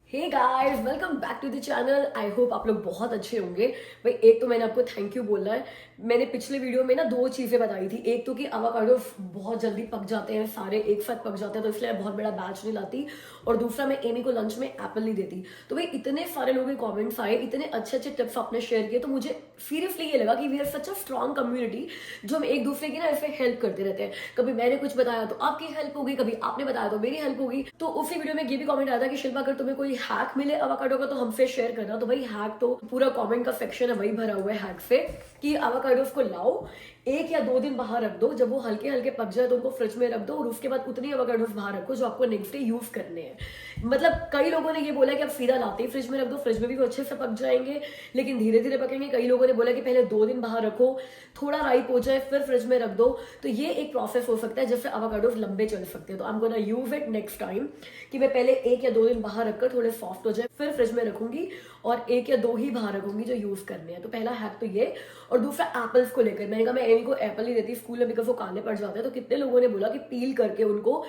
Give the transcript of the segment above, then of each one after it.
Hey guys, welcome back to the channel. I hope आप लोग बहुत अच्छे होंगे। भाई एक तो मैंने आपको थैंक यू बोलना है। मैंने पिछले वीडियो में ना दो चीज़ें बताई थी। एक तो कि एवोकाडो बहुत जल्दी पक जाते हैं, सारे एक साथ पक जाते हैं, तो इसलिए बहुत बड़ा बैच नहीं लाती। और दूसरा, मैं एमी को लंच में एप्पल नहीं देती। तो भाई इतने सारे लोगों के कॉमेंट्स आए, इतने अच्छे अच्छे टिप्स आपने शेयर किए, तो मुझे सीरियसली ये लगा कि we are such a strong community जो हम एक दूसरे की ना ऐसे हेल्प करते रहते हैं। कभी मैंने कुछ बताया तो आपकी हेल्प होगी, कभी आपने बताया तो मेरी हेल्प होगी। तो उसी वीडियो में ये भी कमेंट आया था कि शिल्पा, अगर तुम्हें कोई हैक मिले एवोकाडो का तो हमसे शेयर करना। तो भाई हैक तो पूरा कमेंट का सेक्शन है वही भरा हुआ है हैक से, कि एवोकाडोस को लाओ, 1 या 2 दिन बाहर रख दो, जब वो हल्के हल्के पक जाए तो उनको फ्रिज में रख दो, और उसके बाद उतनी एवोकाडोस बाहर रखो जो आपको नेक्स्ट डे यूज करने हैं। मतलब कई लोगों ने ये बोला कि आप सीधा लाते ही फ्रिज में रख दो, फ्रिज में भी वो अच्छे से पक जाएंगे, लेकिन धीरे धीरे पकेंगे। कई लोगों ने बोला कि पहले 2 दिन बाहर रखो, थोड़ा राइप हो जाए, फिर फ्रिज में रख दो। तो ये एक प्रोसेस हो सकता है जिससे एवोकाडोस लंबे चल सकते हैं। तो I am gonna use it next time, कि मैं पहले 1 या 2 दिन बाहर रखकर थोड़े सॉफ्ट हो जाए, फिर फ्रिज में रखूंगी, और 1 या 2 ही बाहर रखूंगी जो यूज करने हैं। तो पहला हैक तो ये। और दूसरा, एप्पल्स को लेकर मैंने कहा मैं एमी को एप्पल नहीं देती स्कूल में, बिकॉज वो काले पड़ जाते हैं। तो कितने लोगों ने बोला कि पील करके उनको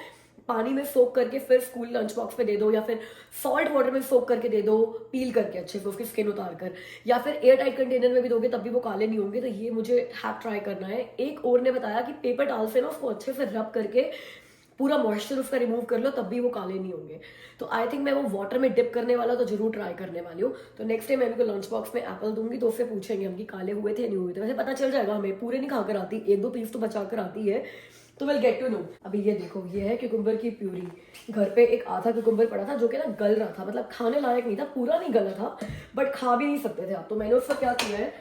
पानी में सोक करके फिर स्कूल लंच बॉक्स पे दे दो, या फिर सॉल्ट वाटर में सोक करके दे दो, पील करके अच्छे से उसकी स्किन उतार कर, या फिर एयर टाइट कंटेनर में भी दोगे तब भी वो काले नहीं होंगे। तो ये मुझे हैक ट्राई करना है। एक और ने बताया कि पेपर टावल से ना उसको अच्छे से रब करके पूरा मॉइस्चर उसका रिमूव कर लो, तब भी वो काले नहीं होंगे। तो आई थिंक मैं वो वाटर में डिप करने वाला तो जरूर ट्राई करने वाली हूँ। तो नेक्स्ट टाइम मैं उनको लंच बॉक्स में एप्पल दूंगी तो उससे पूछेंगे हम कि काले हुए थे नहीं हुए थे। वैसे पता चल जाएगा, हमें पूरे नहीं खाकर आती, 1-2 पीस तो बचा कर आती है, तो विल गेट टू नो। अभी ये देखो, ये है क्यूकुम्बर की प्यूरी। घर पे एक आधा क्यूकुम्बर पड़ा था जो कि ना गल रहा था, मतलब खाने लायक नहीं था, पूरा नहीं गला था, बट खा भी नहीं सकते थे आप। तो मैंने उसका क्या किया है,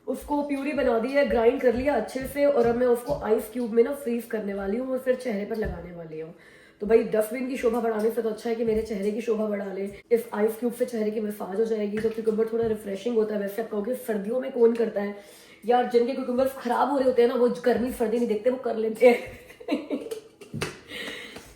उसको प्यूरी बना दी है, ग्राइंड कर लिया अच्छे से, और अब मैं उसको आइस क्यूब में ना फ्रीज करने वाली हूँ और फिर चेहरे पर लगाने वाली हूँ। तो भाई डस्टबिन की शोभा बढ़ाने से तो अच्छा है कि मेरे चेहरे की शोभा बढ़ा ले। इस आइस क्यूब से चेहरे की मसाज हो जाएगी, तो क्यूकम्बर थोड़ा रिफ्रेशिंग होता है। वैसे आप कहोगे सर्दियों में कौन करता है यार, जिनके क्यूकम्बर खराब हो रहे होते हैं ना, वो गर्मी सर्दी नहीं देखते, वो कर लेते हैं।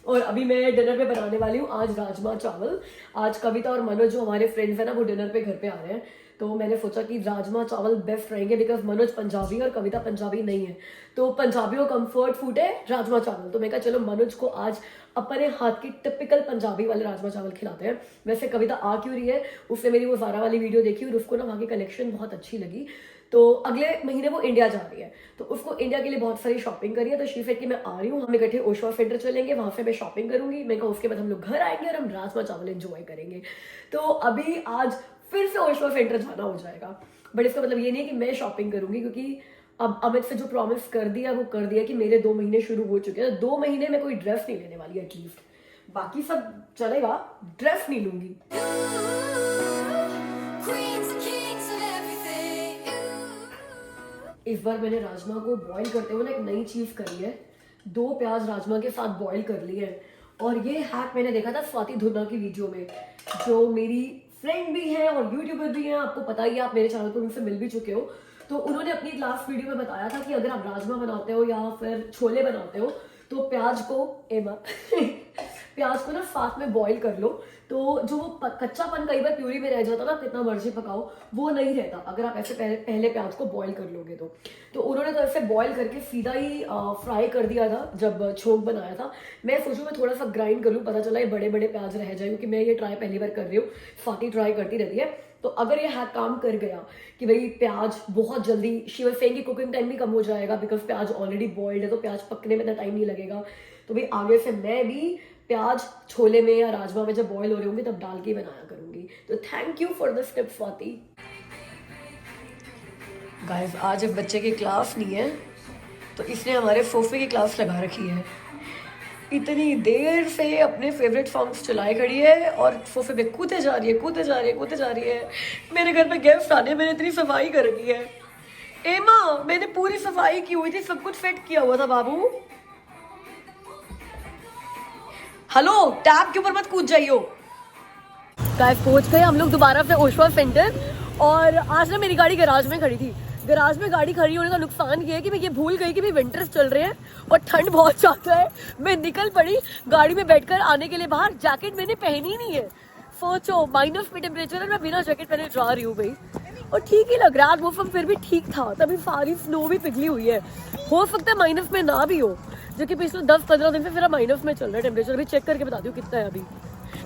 और अभी मैं डिनर पे बनाने वाली हूँ आज राजमा चावल। आज कविता और मनोज जो हमारे फ्रेंड्स हैं ना, वो डिनर पे घर पे आ रहे हैं। तो मैंने सोचा कि राजमा चावल बेस्ट रहेंगे, बिकॉज मनोज पंजाबी और कविता पंजाबी नहीं है, तो पंजाबियों कंफर्ट फूड है राजमा चावल। तो मैं कहा चलो मनोज को आज अपने हाथ की टिपिकल पंजाबी वाले राजमा चावल खिलाते हैं। वैसे कविता आ क्यों रही है, उसने मेरी वो ज़ारा वाली वीडियो देखी और उसको ना वहाँ की कलेक्शन बहुत अच्छी लगी। तो अगले महीने वो इंडिया जा रही है, तो उसको इंडिया के लिए बहुत सारी शॉपिंग करी है। तो शी सेड कि मैं आ रही हूँ, हम इकट्ठे ओशवा सेंटर चलेंगे, वहां से मैं शॉपिंग करूंगी। मैं कहा उसके बाद हम लोग घर आएंगे और हम राजमा चावल एंजॉय करेंगे। तो अभी आज फिर से ओशवा सेंटर जाना हो जाएगा, बट इसका मतलब ये नहीं है कि मैं शॉपिंग करूंगी, क्योंकि अब अमित से जो प्रॉमिस कर दिया वो कर दिया कि मेरे 2 महीने शुरू हो चुके हैं। 2 महीने में कोई ड्रेस नहीं लेने वाली एटलीस्ट, बाकी सब चलेगा, ड्रेस नहीं लूंगी। इस बार मैंने राजमा को बॉईल करते हुए ना एक नई चीज करी है, 2 प्याज राजमा के साथ बॉईल कर लिए हैं। और ये हैक मैंने देखा था स्वाति धुन्ना की वीडियो में, जो मेरी फ्रेंड भी है और यूट्यूबर भी है, आपको पता ही है, आप मेरे चैनल पर उनसे मिल भी चुके हो। तो उन्होंने अपनी लास्ट वीडियो में बताया था कि अगर आप राजमा बनाते हो या फिर छोले बनाते हो तो प्याज को प्याज को ना साथ में बॉईल कर लो, तो जो वो कच्चापन कई बार प्यूरी में रह जाता ना, कितना मर्जी पकाओ वो नहीं रहता अगर आप ऐसे पहले प्याज को बॉईल कर लोगे तो उन्होंने तो ऐसे बॉईल करके सीधा ही फ्राई कर दिया था जब छोंक बनाया था। मैं सोचूं मैं थोड़ा सा ग्राइंड कर लूँ, पता चला ये बड़े बड़े प्याज रह जाए, क्योंकि मैं ये ट्राई पहली बार कर रही हूँ, स्वाति ट्राई करती रहती है। तो अगर ये हैक काम कर गया कि भाई प्याज बहुत जल्दी, शिव सेन की कुकिंग टाइम भी कम हो जाएगा, बिकॉज प्याज ऑलरेडी बॉइल्ड है, तो प्याज पकने में इतना टाइम नहीं लगेगा। तो भाई आगे से मैं भी प्याज छोले में या राजमा में जब बॉईल हो रहे होंगे तब डाल के बनाया करूंगी। तो thank you for the tip Swati. Guys, आज एक बच्चे की क्लास नहीं है तो इसने हमारे सोफे की क्लास लगा रखी है। इतनी देर से अपने फेवरेट सॉन्ग्स चलाए खड़ी है और सोफे पे कूदे जा रही है, कूदे जा रही है, कूदे जा रही है। मेरे घर पे गेस्ट आने, मैंने इतनी सफाई कर रखी है। एमा, मैंने पूरी सफाई की हुई थी, सब कुछ फिट किया हुआ था बाबू। हेलो, टैब के ऊपर मत कूद जाइयो। गाइस, पहुंच गए हम लोग दोबारा से ओशवा सेंटर, और आज ना मेरी गाड़ी गैराज में खड़ी थी। गैराज में गाड़ी खड़ी होने का नुकसान ये है कि मैं ये भूल गई कि भाई विंटर्स चल रहे हैं और ठंड बहुत ज्यादा है। मैं निकल पड़ी गाड़ी में बैठकर आने के लिए बाहर, जैकेट मैंने पहनी नहीं है। सोचो माइनस में टेम्परेचर है, मैं बिना जैकेट पहने जा रही हूँ भाई। और ठीक ही लग रहा है, मौसम फिर भी ठीक था, तभी सारी स्नो भी पिघली हुई है। हो सकता है माइनस में ना भी हो, जो कि पिछले 10-15 दिन से फिर माइनस में चल रहा है टेम्परेचर। अभी चेक करके बताती हूँ कितना है अभी,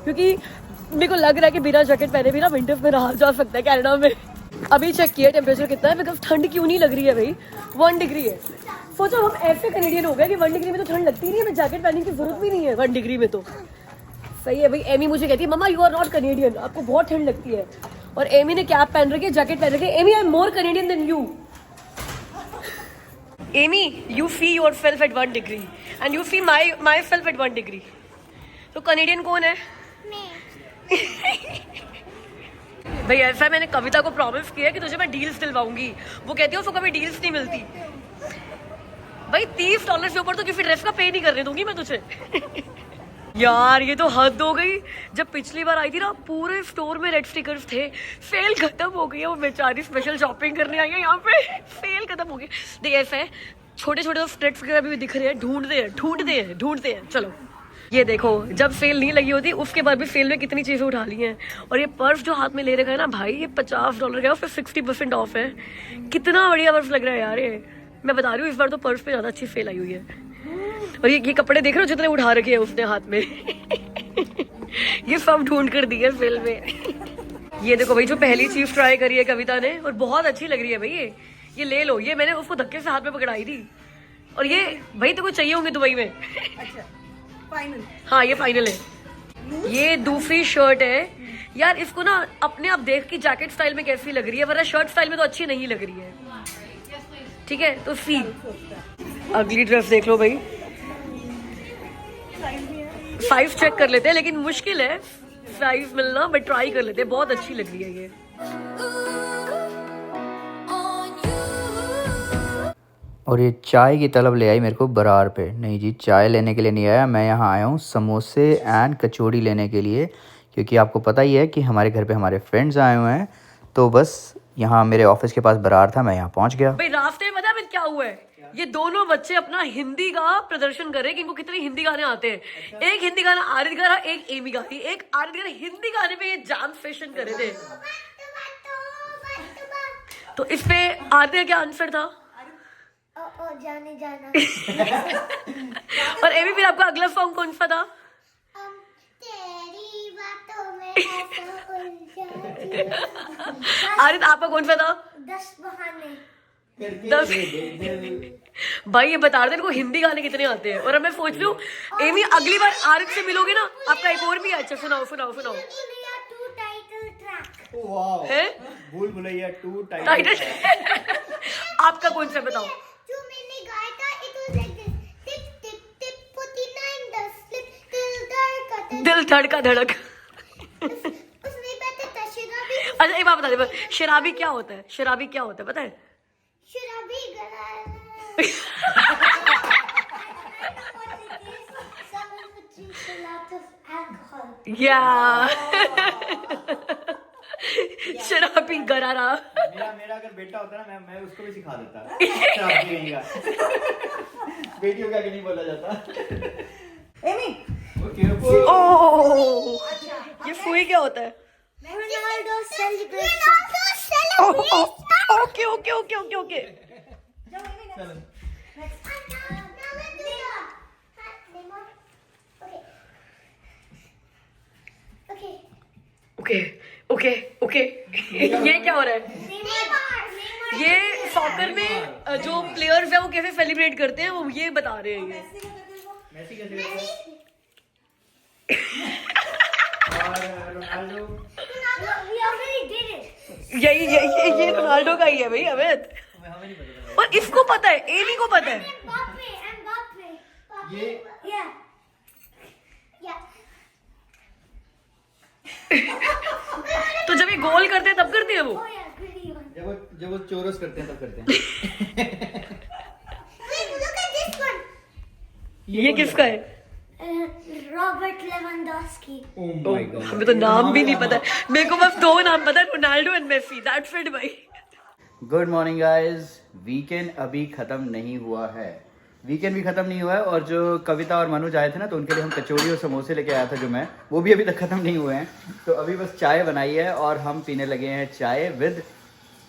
क्योंकि मेरे को लग रहा है कि बिना जैकेट पहने भी ना विंटर्स में रहा जा सकता है कनाडा में। अभी चेक किया टेम्परेचर कितना है, बिकॉज ठंड क्यों नहीं लग रही है भाई, 1 डिग्री है। सोचो हम ऐसे कनेडियन हो गए कि 1 डिग्री में तो ठंड लगती नहीं है, हमें जैकेट पहनने की जरूरत भी नहीं है 1 डिग्री में। तो सही है भाई। एमी मुझे कहती है मम्मा यू आर नॉट कनेडियन, आपको बहुत ठंड लगती है। और एमी ने कैप पहन रखी है, जैकेट पहन रखी है। Amy I am more Canadian than you. Amy you see yourself at 1 degree and you see myself at 1 degree. तो कनेडियन कौन है? भाई ऐसा मैंने कविता को प्रॉमिस किया कि तुझे मैं डील्स दिलवाऊंगी। वो कहती है उसको कभी डील्स नहीं मिलती। भाई $30 के ऊपर तो किसी ड्रेस का पे नहीं करने दूंगी मैं तुझे। यार ये तो हद हो गई। जब पिछली बार आई थी ना पूरे स्टोर में रेड स्टिकर्स थे, सेल खत्म हो गई है। वो बेचारी स्पेशल शॉपिंग करने आई है यहाँ पे, सेल खत्म हो गई। देख ऐसा है, छोटे छोटे तो स्ट्रेट्स वगैरह भी दिख रहे हैं, ढूंढते हैं। चलो ये देखो, जब सेल नहीं लगी होती उसके बाद भी सेल में कितनी चीजें उठा ली हैं। और ये पर्स जो हाथ में ले रखा है ना भाई, ये $50 का, फिर 60% ऑफ है। कितना बढ़िया पर्स लग रहा है यार ये। मैं बता रही हूँ इस बार तो पर्स पे ज्यादा अच्छी सेल आई हुई है। और ये कपड़े देख रहे हो जितने उठा रखे हैं उसने हाथ में। ये सब ढूंढ कर दी है सेल में। ये देखो भाई, जो पहली चीज ट्राई करी है कविता ने और बहुत अच्छी लग रही है भाई। ये ले लो। ये मैंने उसको धक्के से हाथ में पकड़ाई थी। और ये भाई तो चाहिए होंगे दुबई में। अच्छा फाइनल। हाँ ये फाइनल है। ये दूसरी शर्ट है यार। इसको ना अपने आप देख की जैकेट स्टाइल में कैसी लग रही है, वरना शर्ट स्टाइल में तो अच्छी नहीं लग रही है। ठीक है तो सी अगली ड्रेस देख लो भाई। साइज चेक कर लेते हैं, लेकिन मुश्किल है साइज मिलना, बट ट्राई कर लेते हैं। बहुत अच्छी लग रही है ये। और ये चाय की तलब ले आई मेरे को बरार पे। नहीं जी, चाय लेने के लिए नहीं आया मैं, यहाँ आया हूँ समोसे एंड कचौड़ी लेने के लिए, क्योंकि आपको पता ही है कि हमारे घर पे हमारे फ्रेंड्स आए हुए हैं। तो बस यहाँ मेरे ऑफिस के पास बरार था, मैं यहाँ पहुँच गया। भाई रास्ते में पता है क्या हुआ है? ये दोनों बच्चे अपना हिंदी का प्रदर्शन कर रहे हैं कि इनको कितने हिंदी गाने आते हैं। अच्छा। एक हिंदी गाना आरित गा रहा, एक एमी गाती। एक आरित गा हिंदी गाने पे ये जाम सेशन कर रहे थे। तो इस पे आरित का क्या आंसर था? जाने जाना। और एमी फिर आपका अगला सॉन्ग कौन सा था? तेरी बातों में ऐसा उलझा। आरित आपका कौन सा था? 10 बहाने। 10। भाई ये बता रहे थे इनको हिंदी गाने कितने आते हैं। और अब मैं सोच रही हूँ एमी अगली बार आरित से मिलोगे ना, आपका एक और भी है। अच्छा सुनाओ। है भूल भुलैया 2 टाइटल। आपका कौन सा बताओ? जो मैंने गाया था it was like this. Tick tick tick 49 the slip दिल धड़का धड़क। उसमें बैठा था शराबी। अच्छा एक बात बता दे, शराबी क्या होता है? शराबी क्या होता है पता है? शराबी या शराबी गरारा। मेरा अगर बेटा होता ना, मैं उसको भी सिखा देता। शराब पीएगा। बेटियों का नहीं बोला जाता। एमी ओह ये फुई क्या होता है? Ronaldo celebration. ओके। ओके। ये क्या हो रहा है? ये सॉकर में जो प्लेयर्स है वो कैसे सेलिब्रेट करते हैं वो ये बता रहे हैं। मैसी कैसे करता है? और रोनाल्डो ये रोनाल्डो का ही है भाई अमित। हमें नहीं पता। और इसको पता है, एमी को पता है। ये तो जब ये गोल करते हैं तब करते हैं वो। जब वो चोरस करते हैं तब करते हैं। ये किसका है? Robert Lewandowski. Oh my God, हमें तो नाम भी नहीं पता। मेरे को बस 2 नाम पता है, Ronaldo and Messi. That's it भाई। Good morning guys. वीकेंड अभी ख़त्म नहीं हुआ है। वीकेंड भी ख़त्म नहीं हुआ है। और जो कविता और मनोज आए थे ना, तो उनके लिए हम कचौड़ी और समोसे लेके आया था जो मैं, वो भी अभी तक ख़त्म नहीं हुए हैं। तो अभी बस चाय बनाई है और हम पीने लगे हैं चाय with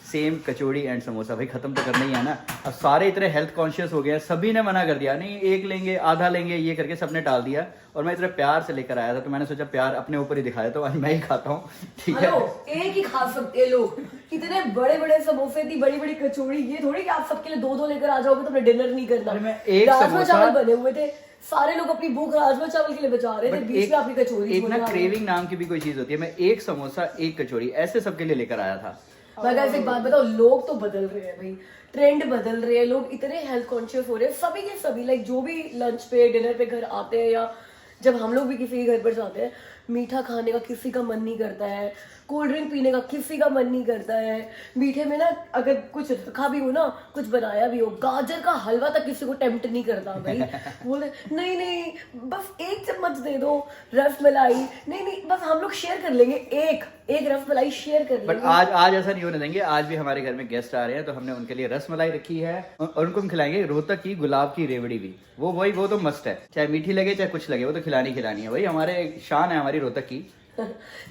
same kachori and samosa. भाई खत्म तो करना ही है ना। अब सारे इतने हेल्थ कॉन्शियस हो गए हैं, सभी ने मना कर दिया, नहीं एक लेंगे आधा लेंगे, ये करके सबने टाल दिया। और मैं इतने प्यार से लेकर आया था तो मैंने सोचा प्यार अपने ऊपर ही दिखाया, तो आज मैं ही खाता हूँ, ठीक है। हेलो, एक ही खा सकते हैं लोग। इतने बड़े बड़े समोसे, इतनी बड़ी बड़ी कचौड़ी, ये थोड़ी कि आप सबके लिए दो दो लेकर आ जाओगे तो डिनर नहीं करना। अरे मैं एक राजमा समोसा- चावल बने हुए थे, सारे लोग अपनी भूख राजमा चावल के लिए बचा रहे थे, But बीच में आपकी कचौड़ी एक ना छोड़ रहे थे। क्रेविंग नाम की भी कोई चीज होती है। मैं एक समोसा एक कचौड़ी ऐसे सबके लिए लेकर आया था। मगर एक बात बताओ, लोग तो बदल रहे हैं भाई, ट्रेंड बदल रहे हैं, लोग इतने हेल्थ कॉन्शियस हो रहे हैं, सभी के सभी। लाइक जो भी लंच पे डिनर पे घर आते हैं, या जब हम लोग भी किसी के घर पर जाते हैं, मीठा खाने का किसी का मन नहीं करता है, कोल्ड ड्रिंक पीने का किसी का मन नहीं करता है। मीठे में ना अगर कुछ रखा भी हो ना, कुछ बनाया भी हो, गाजर का हलवा तक किसी को टेम्प्ट नहीं करता भाई। बोले नहीं नहीं बस एक चम्मच दे दो, रस मलाई, नहीं नहीं बस हम लोग शेयर कर लेंगे, एक रस मलाई शेयर कर बट लेंगे। आज ऐसा नहीं होने देंगे। आज भी हमारे घर में गेस्ट आ रहे हैं तो हमने उनके लिए रस मलाई रखी है और उनको हम खिलाएंगे रोहतक की गुलाब की रेवड़ी भी। वो तो मस्त है, चाहे मीठी लगे चाहे कुछ लगे, वो तो खिलानी है भाई। हमारे शान है हमारी रोहतक की।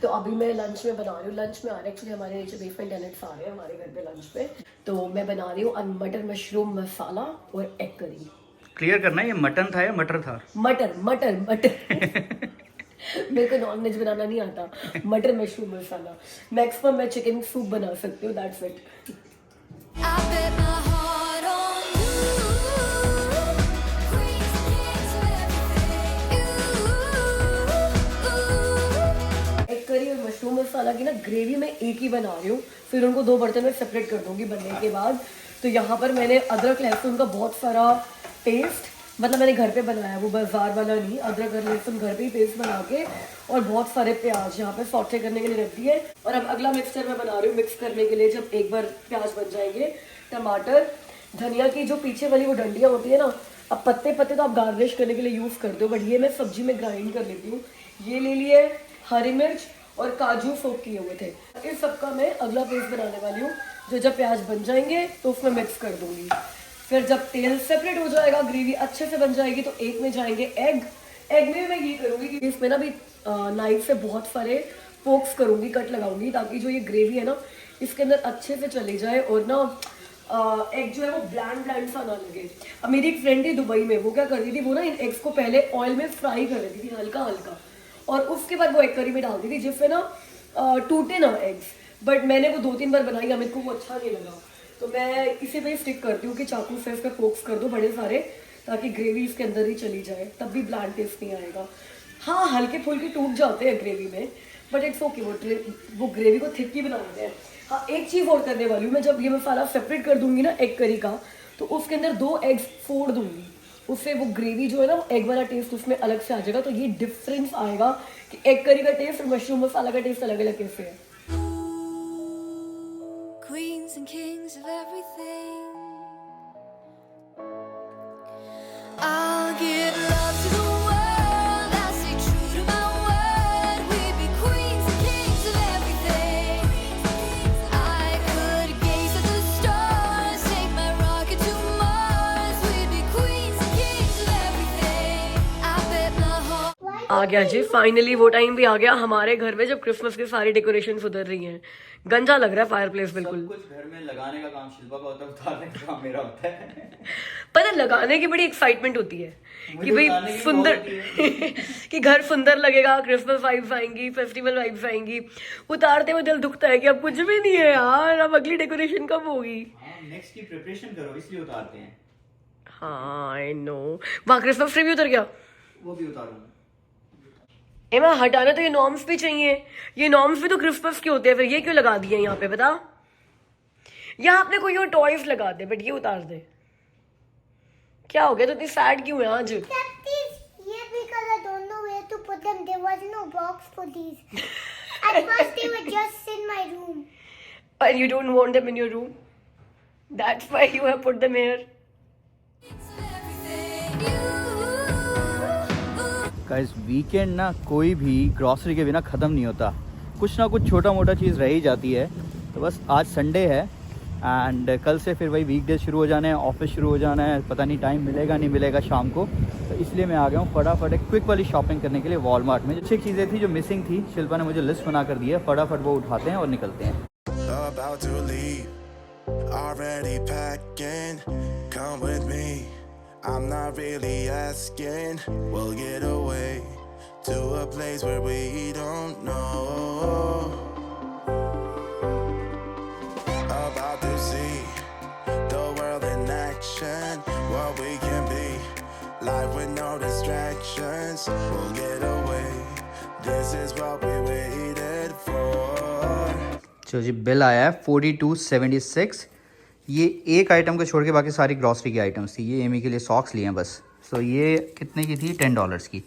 तो अभी मैं लंच में बना रही हूँ। लंच में आ रहे एक्चुअली हमारे नीचे बेसमेंट टेनेंट्स आ रहे हैं हमारे घर पे लंच पे, तो मैं बना रही हूँ मटर मशरूम मसाला और एग करी। क्लियर करना है, ये मटन था या मटर था? मटर मेरे को नॉन वेज बनाना नहीं आता। मटर मशरूम मसाला। मैक्सिमम मैं चिकन सूप बना सकती हूँ, that's it. I bet my heart on you. Queens and kings of everything. Egg curry और मशरूम मसाला की ना ग्रेवी मैं एक ही बना रही हूँ, फिर उनको दो बर्तन में सेपरेट कर दूंगी बनने के बाद। तो यहाँ पर मैंने अदरक लहसुन का बहुत सारा पेस्ट, मतलब मैंने घर पे बनाया, वो बाजार वाला नहीं, अदरक और लहसुन घर पे ही पेस्ट बना के, और बहुत सारे प्याज यहाँ पे सॉटे करने के लिए रख दिए। और अब अगला मिक्सचर मैं बना रही हूँ मिक्स करने के लिए। जब एक बार प्याज बन जाएंगे, टमाटर, धनिया की जो पीछे वाली वो डंडियाँ होती है ना, अब पत्ते तो आप गार्निश करने के लिए यूज़ करते हो, बट ये मैं सब्जी में ग्राइंड कर लेती हूँ। ये ले लिए हरी मिर्च और काजू सोक किए हुए थे। इस सबका मैं अगला पेस्ट बनाने वाली हूँ, जो जब प्याज बन जाएंगे तो उसमें मिक्स कर दूंगी। फिर जब तेल सेपरेट हो जाएगा, ग्रेवी अच्छे से बन जाएगी, तो एक में जाएंगे एग में भी मैं ये करूँगी कि इसमें ना भी नाइफ से बहुत सारे पोक्स करूँगी, कट लगाऊंगी, ताकि जो ये ग्रेवी है ना इसके अंदर अच्छे से चली जाए और ना एग जो है वो ब्लैंड सा ना लगे। अब मेरी एक फ्रेंड थी दुबई में, वो क्या करती थी, वो ना इन एग्स को पहले ऑयल में फ्राई कर देती थी हल्का, और उसके बाद वो एग करी में डालती थी, जिससे ना टूटे ना एग्स। बट मैंने वो 2-3 बार बनाई, मेरे को वो अच्छा नहीं लगा, तो मैं इसी पे स्टिक करती हूँ कि चाकू से इसका पोक्स कर दो बड़े सारे, ताकि ग्रेवी इसके अंदर ही चली जाए, तब भी ब्लैंड टेस्ट नहीं आएगा। हाँ, हल्के फुल्के टूट जाते हैं ग्रेवी में, बट इट्स ओके, वो ग्रेवी को थिक ही बना देते हैं। हाँ, एक चीज़ और करने वाली हूँ मैं, जब ये मसाला सेपरेट कर दूंगी ना एग करी का, तो उसके अंदर 2 एग्स फोड़ दूंगी, उससे वो ग्रेवी जो है ना एग वाला टेस्ट उसमें अलग से आ जाएगा। तो ये डिफरेंस आएगा कि एग करी का टेस्ट और मशरूम मसाला का टेस्ट अलग अलग कैसे है। Queens and kings of everything. I'll give love to the world. I'll stay true to my word. We'd be queens and kings of everything. I could gaze at the stars, take my rocket to Mars. We'd be queens and kings of everything. I bet my heart. आ गया जी, finally वो time भी आ गया हमारे घर में जब Christmas की सारी डेकोरेशन उधर रही हैं। गंजा लग रहा है फायर प्लेस बिल्कुल। सब कुछ घर में लगाने का काम शिल्पा का होता है, उतारने का काम मेरा होता है। पता है, लगाने की बड़ी एक्साइटमेंट होती है कि भाई उतारने की सुंदर बहुत कि घर सुंदर लगेगा, क्रिसमस वाइब्स आएंगी, फेस्टिवल वाइब्स आएंगी। उतारते हुए दिल दुखता है कि अब कुछ भी नहीं है यार, अब अगली डेकोरेशन कब होगी। हाँ, नेक्स्ट की प्रिपरेशन करो, इसलिए उतारते हैं। हाँ आई नो। वहाँ क्रिसमस ट्री भी उतर गया। वो भी उतारूंगा। एमा हटाना तो ये नॉर्म्स भी चाहिए, ये नॉर्म्स भी तो क्रिसमस के होते हैं, फिर ये क्यों लगा दिए यहाँ पे बता। यहाँ आपने कोई और टॉयज लगा दे, बट ये उतार दे। क्या हो गया, तो इतनी सैड क्यों है आज? Except these here because I don't know where to put them. There was no box for these. At first they were just in my room. And you don't want them in your room, that's why you have put them here. Guys weekend ना कोई भी grocery के बिना ख़त्म नहीं होता, कुछ ना कुछ छोटा मोटा चीज़ रह ही जाती है। तो बस आज संडे है एंड कल से फिर वही वीकडे शुरू हो जाने हैं, ऑफिस शुरू हो जाना है, पता नहीं टाइम मिलेगा नहीं मिलेगा शाम को। तो इसलिए मैं आ गया हूँ फटाफट एक क्विक वाली शॉपिंग करने के लिए वॉलमार्ट में। अच्छी चीज़ें थी जो मिसिंग थी, शिल्पा ने मुझे लिस्ट बना कर दी है, फटाफट वो उठाते हैं और निकलते हैं। About to leave, Already packing, come with me. I'm not really asking. We'll get away to a place where we don't know. About to see the world in action, what we can be. Life with no distractions. We'll get away. This is what we waited for. चलो जी, bill आया है 4276। ये एक item को छोड़ के बाकी सारी ग्रॉसरी की आइटम्स थी। ये एमी के लिए सॉक्स लिए हैं बस। सो ये कितने की थी? $10 की।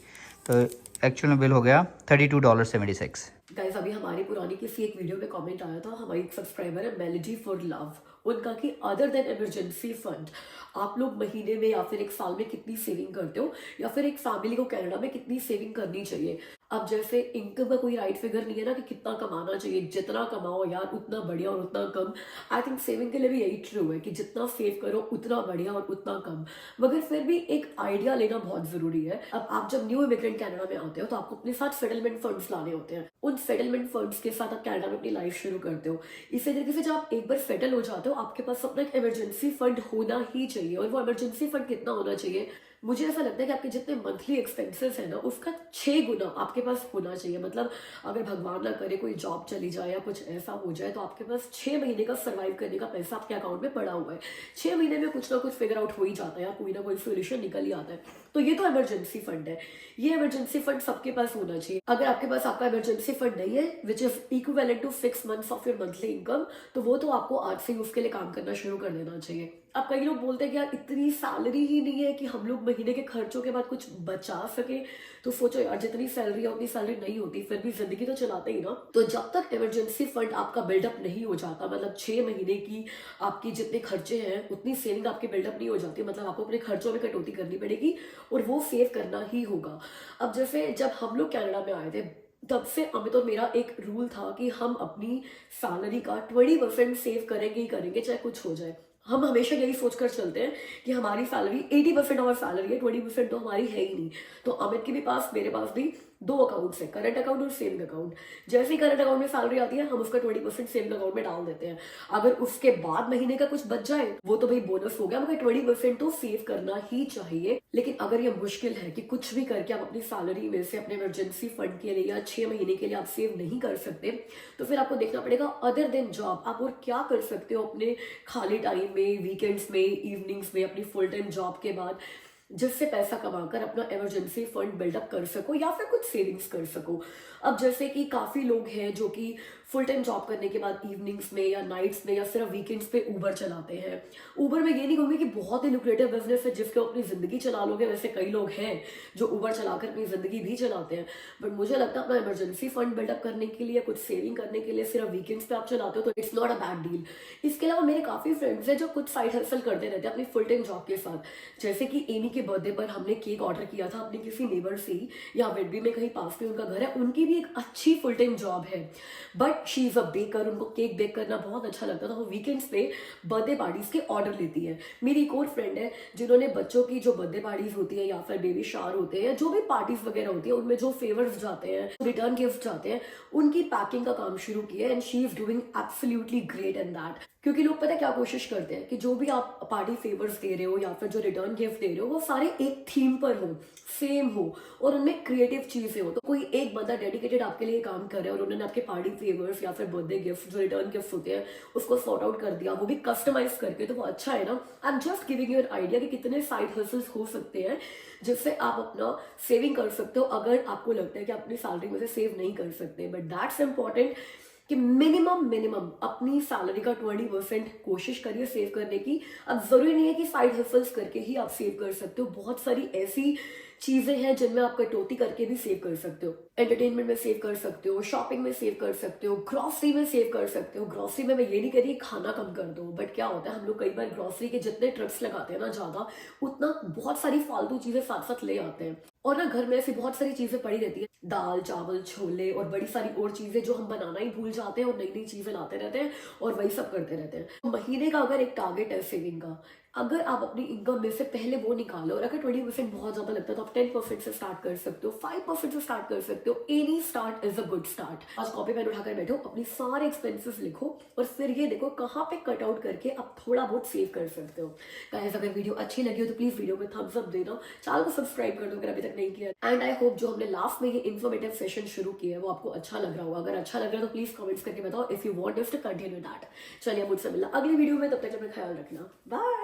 तो एक्चुअल में बिल हो गया $32.76। गाइस, अभी हमारी पुरानी किसी एक वीडियो पे कमेंट आया था, हमारी एक सब्सक्राइबर है मेलोडी फॉर लव, उनका कि अदर देन इमरजेंसी फंड आप लोग महीने में या फिर एक साल में कितनी सेविंग करते हो, या फिर एक फैमिली को कनाडा में कितनी सेविंग करनी चाहिए। अब जैसे इनकम का कोई राइट फिगर नहीं है ना कि कितना कमाना चाहिए, जितना कमाओ यार उतना बढ़िया और उतना कम। आई थिंक सेविंग के लिए भी यही ट्रू है कि जितना सेव करो उतना बढ़िया और उतना कम, मगर फिर भी एक आइडिया लेना बहुत जरूरी है। अब आप जब न्यू इमिग्रेंट कनाडा में आते हो तो आपको अपने साथ सेटलमेंट फंड्स लाने होते हैं। उन सेटलमेंट फंड्स के साथ आप कनाडा में अपनी लाइफ शुरू करते हो। इसी तरीके से जब आप एक बार सेटल हो जाते हो, आपके पास अपना एक इमरजेंसी फंड होना ही चाहिए। और वो इमरजेंसी फंड कितना होना चाहिए? मुझे ऐसा लगता है कि आपके जितने मंथली एक्सपेंसेस है ना, उसका 6 गुना आपके पास होना चाहिए। मतलब अगर भगवान ना करे कोई जॉब चली जाए या कुछ ऐसा हो जाए तो आपके पास 6 महीने का सर्वाइव करने का पैसा आपके अकाउंट में पड़ा हुआ है। 6 महीने में कुछ ना कुछ फिगर आउट हो ही जाता है या कोई ना कोई सोल्यूशन निकल ही आता है। तो ये तो इमरजेंसी फंड है। ये इमरजेंसी फंड सबके पास होना चाहिए। अगर आपके पास आपका इमरजेंसी फंड नहीं है which is equivalent to 6 months of your monthly income, तो वो तो आपको आज से ही उसके लिए काम करना शुरू कर देना चाहिए। अब कई लोग बोलते हैं कि यार इतनी सैलरी ही नहीं है कि हम लोग महीने के खर्चों के बाद कुछ बचा सके। तो सोचो यार, जितनी सैलरी है उतनी सैलरी नहीं होती, फिर भी जिंदगी तो चलाते ही ना। तो जब तक इमरजेंसी फंड आपका बिल्डअप नहीं हो जाता, मतलब 6 महीने की आपकी जितने खर्चे हैं उतनी सेविंग आपकी बिल्डअप नहीं हो जाती, मतलब आपको अपने खर्चों में कटौती करनी पड़ेगी और वो सेव करना ही होगा। अब जैसे जब हम लोग कनाडा में आए थे तब से अमित और मेरा एक रूल था कि हम अपनी सैलरी का 20% सेव करेंगे ही करेंगे, चाहे कुछ हो जाए। हम हमेशा यही सोचकर चलते हैं कि हमारी सैलरी 80% हमारी सैलरी है, 20% तो हमारी है ही नहीं। तो अमित के भी पास, मेरे पास भी 2 अकाउंट्स है, करंट अकाउंट और सेविंग अकाउंट। जैसे ही करंट अकाउंट में सैलरी आती है हम उसका 20% सेविंग अकाउंट में डाल देते हैं। अगर उसके बाद महीने का कुछ बच जाए वो तो भाई बोनस हो गया, मगर 20% तो सेव करना ही चाहिए। लेकिन अगर ये मुश्किल है कि कुछ भी करके आप अपनी सैलरी में से अपने इमरजेंसी फंड के लिए या 6 महीने के लिए आप सेव नहीं कर सकते, तो फिर आपको देखना पड़ेगा अदर देन जॉब आप और क्या कर सकते हो अपने खाली टाइम में, वीकेंड्स में, इवनिंग्स में, अपनी फुल टाइम जॉब के बाद, जिससे पैसा कमाकर अपना इमरजेंसी फंड बिल्डअप कर सको या फिर कुछ सेविंग्स कर सको। अब जैसे कि काफ़ी लोग हैं जो कि फुल टाइम जॉब करने के बाद इवनिंग्स में या नाइट्स में या सिर्फ वीकेंड्स पे ऊबर चलाते हैं। ऊबर में ये नहीं कहूँगी कि बहुत ही लुक्रेटिव बिजनेस है जिसके अपनी ज़िंदगी चला लोगे, वैसे कई लोग हैं जो ऊबर चलाकर अपनी ज़िंदगी भी चलाते हैं। बट मुझे लगता है अपना इमरजेंसी फंड बिल्डअप करने के लिए, कुछ सेविंग करने के लिए सिर्फ वीकेंड्स पे आप चलाते हो तो it's not a bad deal. इसके अलावा मेरे काफ़ी फ्रेंड्स हैं जो कुछ साइड हसल करते रहते हैं अपनी फुल टाइम जॉब के साथ। जैसे कि एमी के बर्थडे पर हमने केक ऑर्डर किया था अपने किसी नेबर से ही, या वेडबी में कहीं पास में उनका घर है, उनकी भी एक अच्छी फुल टाइम जॉब है but she is a baker. उनको केक बेक करना बहुत अच्छा लगता था। वो वीकेंड्स पे बर्थडे पार्टीज के ऑर्डर लेती है। मेरी एक और फ्रेंड है जिन्होंने बच्चों की जो बर्थडे पार्टीज होती है या फिर बेबी शावर होते हैं, जो भी पार्टीज वगैरह होती है, उनमें जो फेवर्स जाते हैं, रिटर्न गिफ्ट जाते हैं, उनकी पैकिंग का काम शुरू किया and she is doing absolutely great in that. क्योंकि लोग पता है क्या कोशिश करते हैं कि जो भी आप पार्टी फेवर्स दे रहे हो या फिर जो रिटर्न गिफ्ट दे रहे हो वो सारे एक थीम पर हो, सेम हो और उनमें क्रिएटिव चीजें हो। तो कोई एक बंदा डेडिकेटेड आपके लिए काम कर रहा है और उन्होंने आपके पार्टी फेवर्स या फिर बर्थडे गिफ्ट जो रिटर्न गिफ्ट होते हैं उसको सॉर्ट आउट कर दिया, वो भी कस्टमाइज करके, तो वो अच्छा है ना। I am just giving you an idea कि कितने साइड हसल्स हो सकते हैं जिससे आप अपना सेविंग कर सकते हो अगर आपको लगता है कि अपनी सैलरी में से सेव नहीं कर सकते। बट दैट्स इंपॉर्टेंट कि मिनिमम अपनी सैलरी का 20% कोशिश करिए सेव करने की। अब जरूरी नहीं है कि साइड हसल्स करके ही आप सेव कर सकते हो, बहुत सारी ऐसी चीजें हैं जिनमें आप कटौती करके भी सेव कर सकते हो। एंटरटेनमेंट में सेव कर सकते हो, शॉपिंग में सेव कर सकते हो, ग्रॉसरी में सेव कर सकते हो। ग्रॉसरी में मैं ये नहीं कह रही खाना कम कर दो, बट क्या होता है हम लोग कई बार ग्रॉसरी के जितने ट्रक्स लगाते हैं ना ज्यादा, उतना बहुत सारी फालतू चीजें साथ साथ ले आते हैं और ना घर में ऐसी बहुत सारी चीजें पड़ी रहती है, दाल चावल छोले और बड़ी सारी और चीजें जो हम बनाना ही भूल जाते हैं और नई नई चीजें लाते रहते हैं और वही सब करते रहते हैं। महीने का अगर एक टारगेट है सेविंग का अगर आप अपनी इनकम में से पहले वो निकालो और अगर 20% बहुत ज्यादा लगता है तो आप 10% से स्टार्ट कर सकते हो, 5% से स्टार्ट कर सकते हो। Any start is a good start. आज कॉपी पेन उठाकर बैठो, अपनी सारे एक्सपेंसेस लिखो और फिर ये देखो कहाँ पे कट आउट करके आप थोड़ा बहुत सेव कर सकते हो। गाइस अगर वीडियो अच्छी लगी हो तो प्लीज वीडियो को थम्स अप देना, चैनल को सब्सक्राइब कर दो अगर अभी तक नहीं किया। एंड आई होप जो हमने लास्ट में ये इन्फॉर्मेटिव सेशन शुरू किया है वो आपको अच्छा लग रहा होगा। अगर अच्छा लग रहा है तो प्लीज कमेंट्स करके बताओ if you want us to continue that. चलिए मुझसे मिलना अगली वीडियो में, तब तक अपना ख्याल रखना, बाय।